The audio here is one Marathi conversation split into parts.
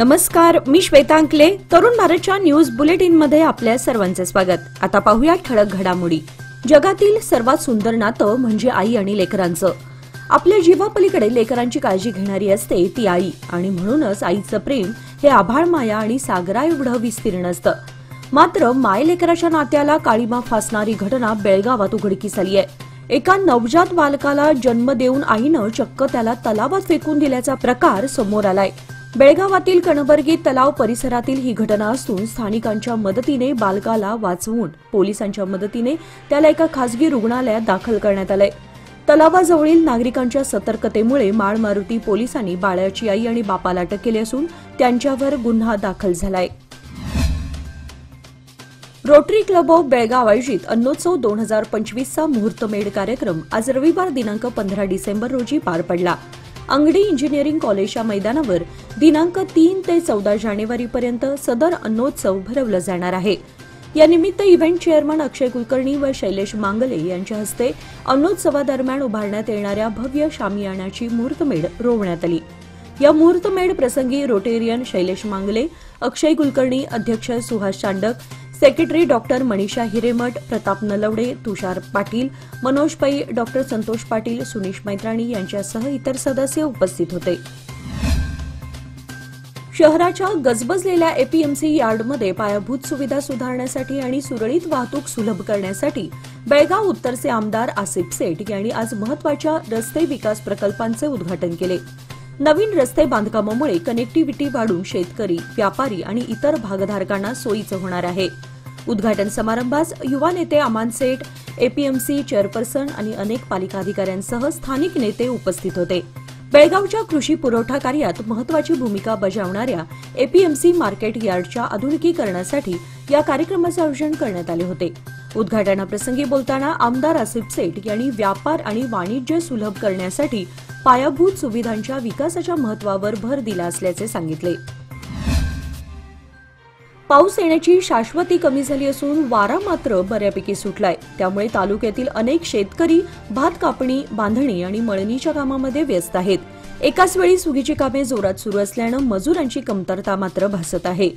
नमस्कार, मी श्वेता अंकले. तरुण भारतच्या न्यूज बुलेटिन मध्ये आपल्या सर्वांचे स्वागत. आता पाहूया ठळक घडामोडी. जगातील सर्वात सुंदर नातं म्हणजे आई आणि लेकरांचं. आपल्या जीवापलीकडे लेकरांची काळजी घेणारी असते ती आई, आणि म्हणूनच आईचं प्रेम हे आभाळ माया आणि सागरा एवढं विस्तीर्ण असतं. मात्र माय लेकराच्या नात्याला काळीमा फासणारी घटना बेळगावात उघडकीस आली आहे. एका नवजात बालकाला जन्म देऊन आईनं चक्क त्याला तलावात फेकून दिल्याचा प्रकार समोर आलाय. बेळगावातील कणबर्गी तलाव परिसरातील ही घटना असून स्थानिकांच्या मदतीने बालकाला वाचवून पोलिसांच्या मदतीने त्याला एका खासगी रुग्णालयात दाखल करण्यात आलंय. तलावाजवळील नागरिकांच्या सतर्कतेमुळे माळमारुती पोलिसांनी बाळाची आई आणि बापाला अटक केली असून त्यांच्यावर गुन्हा दाखल झालाय. रोटरी क्लब ऑफ बेळगाव आयोजित अन्नोत्सव 2025चा मुहूर्तमेढ कार्यक्रम आज रविवार दिनांक 15 डिसेंबर रोजी पार पडला. अंगडी इंजिनिअरिंग कॉलेजच्या मैदानावर दिनांक 3 ते 14 जानेवारीपर्यंत सदर अन्नोत्सव भरवला जाणार आहे. या निमित्त इव्हेंट चेअरमन अक्षय कुलकर्णी व शैलेश मांगले यांच्या हस्ते अन्नोत्सवादरम्यान उभारण्यात येणाऱ्या भव्य शामियानाची मुहूर्तमेढ रोवण्यात आली. या मुहूर्तमेढ प्रसंगी रोटेरियन शैलेश मांगले, अक्षय कुलकर्णी, अध्यक्ष सुहास चांडक, सेक्रेटरी डॉक्टर मनीषा हिरेमठ, प्रताप नलवडे, तुषार पाटील, मनोज पै, डॉक्टर संतोष पाटील, सुनीश मैत्राणी यांच्यासह इतर सदस्य उपस्थित होते. शहराच्या गजबजलेल्या एपीएमसी यार्डमध्ये पायाभूत सुविधा सुधारण्यासाठी आणि सुरळीत वाहतूक सुलभ करण्यासाठी बेळगाव उत्तरचे आमदार आसिफ सेठ यांनी आज महत्वाच्या रस्ते विकास प्रकल्पांचे उद्घाटन केले. नवीन रस्ते बांधकामामुळे कनेक्टिव्हिटी वाढून शेतकरी, व्यापारी आणि इतर भागधारकांना सोयीचं होणार आहे. उद्घाटन समारंभास युवा नेते अमान सेठ, एपीएमसी चेअरपर्सन आणि अनेक पालिका अधिकाऱ्यांसह स्थानिक नेते उपस्थित होते. बेळगावच्या कृषी पुरवठा कार्यात महत्वाची भूमिका बजावणाऱ्या एपीएमसी मार्केट यार्डच्या आधुनिकीकरणासाठी या कार्यक्रमाचे आयोजन करण्यात आले होते. उद्घाटनाप्रसंगी बोलताना आमदार आसिफ सेठ यांनी व्यापार आणि वाणिज्य सुलभ करण्यासाठी पायाभूत सुविधांच्या विकासाच्या महत्त्वावर भर दिला असल्याचे सांगितले. पाऊस येण्याची शाश्वती कमी झाली असून वारा मात्र बऱ्यापैकी सुटलाय. त्यामुळे तालुक्यातील अनेक शेतकरी भात कापणी, बांधणी आणि मळणीच्या कामामध्ये व्यस्त आहेत. एकाच वेळी सुगीची कामे जोरात सुरू असल्यानं मजुरांची कमतरता मात्र भासत आहे.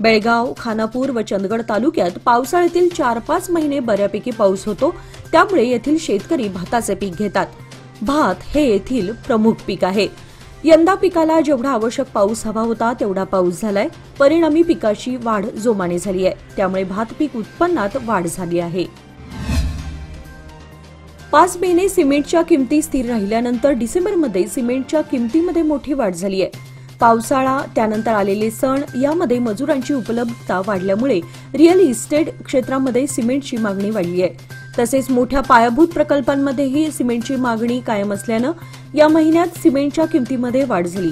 बेळगाव, खानापूर व चंदगड तालुक्यात पावसाळ्यातील 4-5 महिने बऱ्यापैकी पाऊस होतो. त्यामुळे येथील शेतकरी भाताचे पीक घेतात. भात हे येथील प्रमुख पीक आहे. यंदा पिकाला जेवढा आवश्यक पाऊस हवा होता तेवढा पाऊस झालाय. परिणामी पिकाची वाढ जोमाने झाली आहे. त्यामुळे भात पीक उत्पन्नात वाढ झाली आहे. 5 महिने सिमेंटच्या किमती स्थिर राहिल्यानंतर डिसेंबरमध्ये सिमेंटच्या किमतीमध्ये मोठी वाढ झाली आहे. पावसाळा, त्यानंतर आलेले सण यामध्ये मजुरांची उपलब्धता वाढल्यामुळे रिअल इस्टेट क्षेत्रामध्ये सिमेंटची मागणी वाढली आहे. तसेच मोठ्या पायाभूत प्रकल्पांमध्येही सिमेंटची मागणी कायम असल्यानं या महिन्यात सिमेंटच्या किमतीमध्ये वाढ झाली.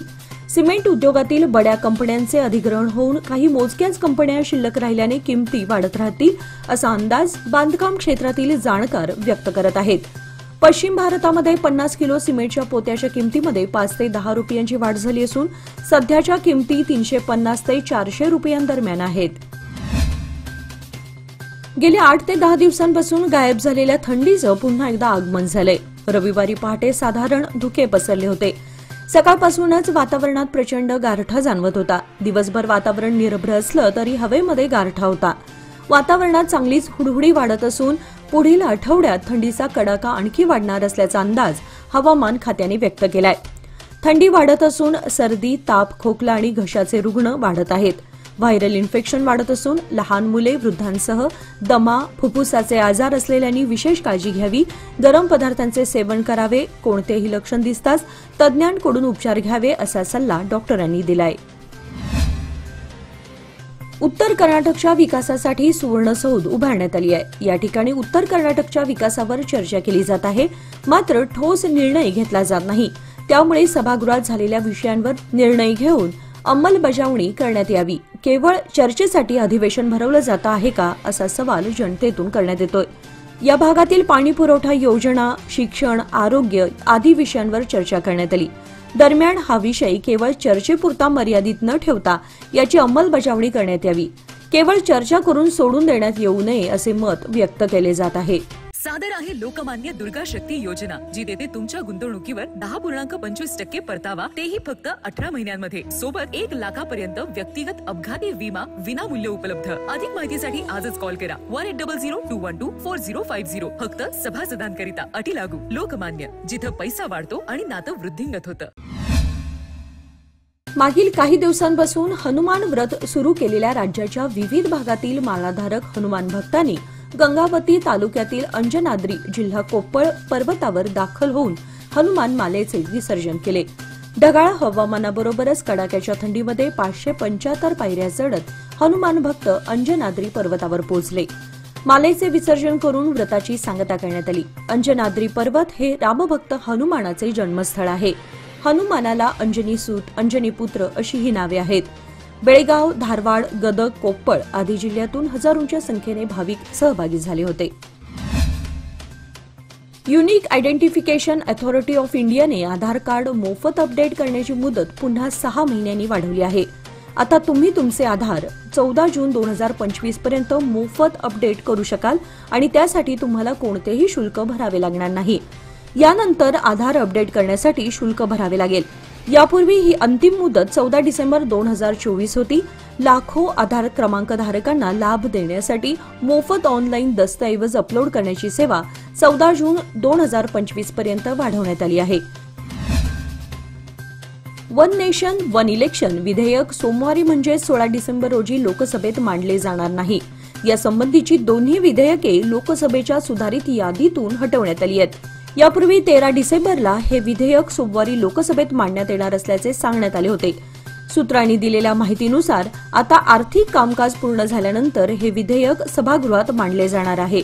सिमेंट उद्योगातील बड्या कंपन्यांचे अधिग्रहण होऊन काही मोजक्याच कंपन्या शिल्लक राहिल्याने किमती वाढत राहतील असा अंदाज बांधकाम क्षेत्रातील जाणकार व्यक्त करत आहेत. पश्चिम भारतामध्ये 50 किलो सिमेंटच्या पोत्याच्या किमतीमध्ये 5 ते 10 रुपयांची वाढ झाली असून सध्याच्या किमती 350 ते 400 रुपयांदरम्यान आहेत. गेल्या 8 ते 10 दिवसांपासून गायब झालेल्या थंडीचं पुन्हा एकदा आगमन झालंय. रविवारी पहाटे साधारण धुके पसरले होते. सकाळपासूनच वातावरणात प्रचंड गारठा जाणवत होता. दिवसभर वातावरण निरभ्र असलं तरी हवेमध्ये गारठा होता. वातावरणात चांगलीच हुडहुडी वाढत असून पुढील आठवड्यात थंडीचा कडाका आणखी वाढणार असल्याचा अंदाज हवामान खात्याने व्यक्त केलाय. थंडी वाढत असून सर्दी, ताप, खोकला आणि घशाचे रुग्ण वाढत आहेत. व्हायरल इन्फेक्शन वाढत असून लहान मुले, वृद्धांसह दमा, फुफ्फुसाचे आजार असलेल्यांनी विशेष काळजी घ्यावी. गरम पदार्थांचे सेवन करावे. कोणतेही लक्षण दिसताच तज्ज्ञांकडून उपचार घ्यावे असा सल्ला डॉक्टरांनी दिलाय. उत्तर कर्नाटकच्या विकासासाठी सुवर्णसौध उभारण्यात आली आहे. या ठिकाणी उत्तर कर्नाटकच्या विकासावर चर्चा केली जात आहे. मात्र ठोस निर्णय घेतला जात नाही. त्यामुळे सभागृहात झालेल्या विषयांवर निर्णय घेऊन अंमलबजावणी करण्यात यावी. केवळ चर्चेसाठी अधिवेशन भरवलं जात आहे का असा सवाल जनतेतून करण्यात येतोय. या भागातील पाणी पुरवठा योजना, शिक्षण, आरोग्य आदी विषयांवर चर्चा करण्यात आली. दरम्यान हा विषय केवळ चर्चेपुरता मर्यादित न ठेवता याची अंमलबजावणी करण्यात यावी. केवळ चर्चा करून सोडून देण्यात येऊ नये असे मत व्यक्त केले जात आहे. सादर आहे लोकमान्य दुर्गा शक्ती योजना, जी देते तुमच्या गुंतवणुकीवर 10.25% परतावा, तेही फक्त 18 महिन्यांमध्ये. सोबत 1 लाखापर्यंत व्यक्तिगत अपघाती विमा विनामूल्य उपलब्ध. अधिक माहितीसाठी आजच कॉल करा 1800-212-4050. फक्त सभासदांकरिता. अटी लागू. लोकमान्य, जिथं पैसा वाढतो आणि नातं वृद्धिंगत होतं. मागील काही दिवसांपासून हनुमान व्रत सुरू केलेल्या राज्याच्या विविध भागातील मालाधारक हनुमान भक्तांनी गंगावती तालुक्यातील अंजनाद्री जिल्हा कोप्पळ पर्वतावर दाखल होऊन हनुमान मालेचे विसर्जन केले. ढगाळ हवामानाबरोबरच कडाक्याच्या थंडीमध्ये 575 पायऱ्या चढत हनुमान भक्त अंजनाद्री पर्वतावर पोहोचले. मालेचे विसर्जन करून व्रताची सांगता करण्यात आली. अंजनाद्री पर्वत हे रामभक्त हनुमानाचे जन्मस्थळ आहे. हनुमानाला अंजनी सूत, अंजनी पुत्र अशी ही नावे आहेत. बेळगाव, धारवाड, गदग, कोप्पळ आदी जिल्ह्यातून हजारोंच्या संख्येने भाविक सहभागी झाले होते. युनिक आयडेंटिफिकेशन अथॉरिटी ऑफ इंडियाने आधार कार्ड मोफत अपडेट करण्याची मुदत पुन्हा 6 महिन्यांनी वाढवली आहे. आता तुम्ही तुमचे आधार 14 जून 2025 पर्यंत मोफत अपडेट करू शकाल आणि त्यासाठी तुम्हाला कोणतेही शुल्क भरावे लागणार नाही. यानंतर आधार अपडेट करण्यासाठी शुल्क भरावे लागेल. यापूर्वी ही अंतिम मुदत 14 डिसेंबर 2024 होती. लाखो आधार क्रमांक धारकांना लाभ देण्यासाठी मोफत ऑनलाईन दस्तऐवज अपलोड करण्याची सेवा 14 जून 2025 पर्यंत वाढवण्यात आली आहे. वन नेशन वन इलेक्शन विधेयक सोमवारी म्हणजे 16 डिसेंबर रोजी लोकसभेत मांडले जाणार नाही. यासंबंधीची दोन्ही विधेयके लोकसभेच्या सुधारित यादीतून हटवण्यात आली आहेत. यापूर्वी 13 डिसेंबरला हे विधेयक सोमवारी लोकसभेत मांडण्यात येणार असल्याचे सांगण्यात आले होते. सूत्रांनी दिलेल्या माहितीनुसार आता आर्थिक कामकाज पूर्ण झाल्यानंतर हे विधेयक सभागृहात मांडले जाणार आहे.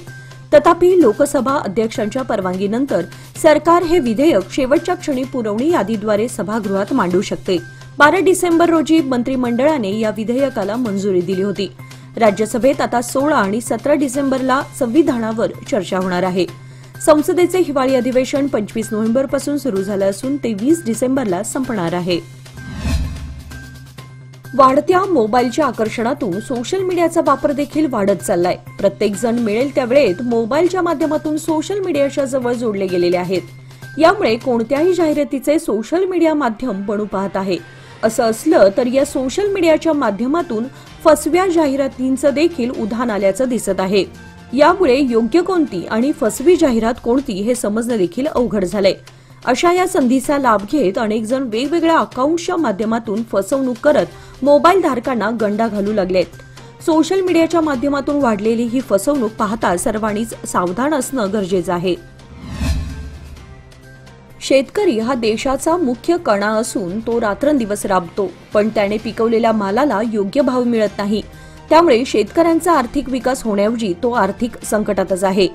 तथापि लोकसभा अध्यक्षांच्या परवानगीनंतर सरकार हे विधेयक शेवटच्या क्षणी पुरवणी यादीद्वारे सभागृहात मांडू शकते. 12 डिसेंबर रोजी मंत्रिमंडळाने या विधेयकाला मंजुरी दिली होती. राज्यसभेत आता 16 आणि 17 डिसेंबरला संविधानावर चर्चा होणार आहे. संसदेचे हिवाळी अधिवेशन 25 नोव्हेंबरपासून सुरू झालं असून ते 20 डिसेंबरला संपणार आहे. वाढत्या मोबाईलच्या आकर्षणातून सोशल मीडियाचा वापर देखील वाढत चाललाय. प्रत्येकजण मिळेल त्या वेळेत मोबाईलच्या माध्यमातून सोशल मीडियाच्या जवळ जोडले गेलेले आहेत. यामुळे कोणत्याही जाहिरातीचे सोशल मीडिया माध्यम बनू पाहत आहे. असं असलं तर या सोशल मीडियाच्या माध्यमातून फसव्या जाहिरातींचं देखील उधाण आल्याचं दिसत आहे. यामुळे योग्य कोणती आणि फसवी जाहिरात कोणती हे समजणं देखील अवघड झालंय. अशा या संधीचा लाभ घेत अनेक जण वेगवेगळ्या अकाउंट्सच्या माध्यमातून फसवणूक करत मोबाईल धारकांना गंडा घालू लागलेत. सोशल मीडियाच्या माध्यमातून वाढलेली ही फसवणूक पाहता सर्वांनीच सावधान असणं गरजेचं आहे. शेतकरी हा देशाचा मुख्य कणा असून तो रात्रंदिवस राबतो, पण त्याने पिकवलेल्या मालाला योग्य भाव मिळत नाही. त्यामुळे शेतकऱ्यांचा आर्थिक विकास होण्याऐवजी तो आर्थिक संकटातच आहे.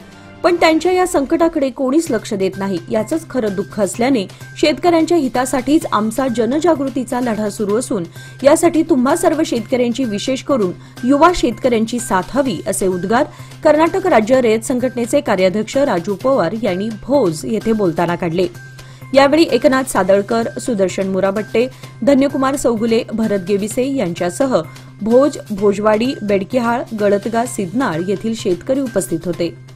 पण त्यांच्या या संकटाकडे कोणीच लक्ष देत नाही. याचंच खरं दुःख असल्याने शेतकऱ्यांच्या हितासाठीच आमचा जनजागृतीचा लढा सुरू असून यासाठी तुम्हा सर्व शेतकऱ्यांची, विशेष करून युवा शेतकऱ्यांची साथ हवी असे उद्गार कर्नाटक राज्य रयत संघटनेचे कार्याध्यक्ष राजू पवार यांनी भोज येथे बोलताना काढले. यावेळी एकनाथ सादळकर, सुदर्शन मुराबट्टे, धन्यकुमार चौगुले, भरत गेविसे यांच्यासह भोज, भोजवाडी, बेडकिहाळ, गळतगा, सिद्धनाळ येथील शेतकरी उपस्थित होते.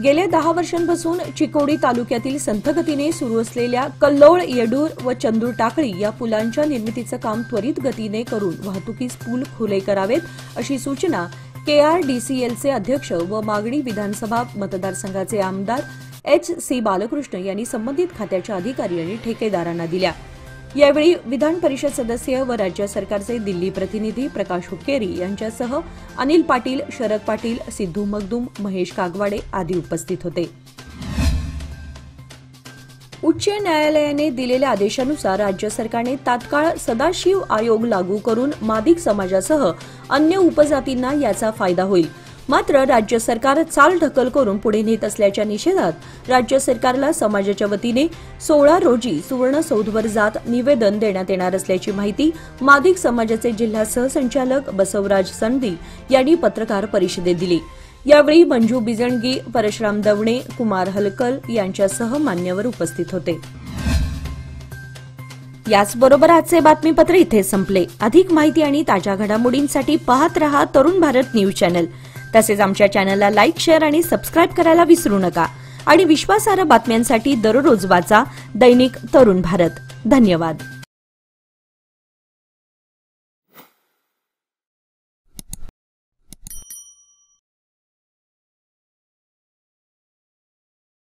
गेल्या 10 वर्षांपासून चिकोडी तालुक्यातील संथगतीने सुरू असलेल्या कल्लोळ, येडूर व चंदूर टाकळी या पुलांच्या निर्मितीचं काम त्वरित गतीने करून वाहतुकीस पूल खुले करावेत अशी सूचना KRDCLचे अध्यक्ष व मागणी विधानसभा मतदारसंघाचे आमदार H.C. बालकृष्ण यांनी संबंधित खात्याच्या अधिकारी आणि ठेकेदारांना दिल्या. यावेळी विधान परिषद सदस्य व राज्य सरकारचे दिल्ली प्रतिनिधी प्रकाश हुक्केरी यांच्यासह अनिल पाटील, शरद पाटील, सिद्धू मगदूम, महेश कागवाडे आदी उपस्थित होते. उच्च न्यायालयाने दिलेल्या आदेशानुसार राज्य सरकारने तात्काळ सदाशिव आयोग लागू करून मादिक समाजासह अन्य उपजातींना याचा फायदा होईल. मात्र राज्य सरकार चालढकल करून पुढे नेत असल्याच्या निषेधात राज्य सरकारला समाजाच्या वतीने 16 रोजी सुवर्ण सौधवर जात निवेदन देण्यात येणार असल्याची माहिती मादिक समाजाचे जिल्हा सहसंचालक बसवराज संधी यांनी पत्रकार परिषदेत दिली. यावेळी मंजू बिजणगी, परशुराम दवणे, कुमार हलकल यांच्यासह मान्यवर उपस्थित होते. याचबरोबर आजचे बातमीपत्र इथे संपले. अधिक माहिती आणि ताज्या घडामोडींसाठी पाहत रहा तरुण भारत न्यूज चॅनल. तसेच आमच्या चॅनलला लाईक, शेअर आणि सबस्क्राईब करायला विसरू नका आणि विश्वासार्ह बातम्यांसाठी दररोज वाचा दैनिक तरुण भारत. धन्यवाद.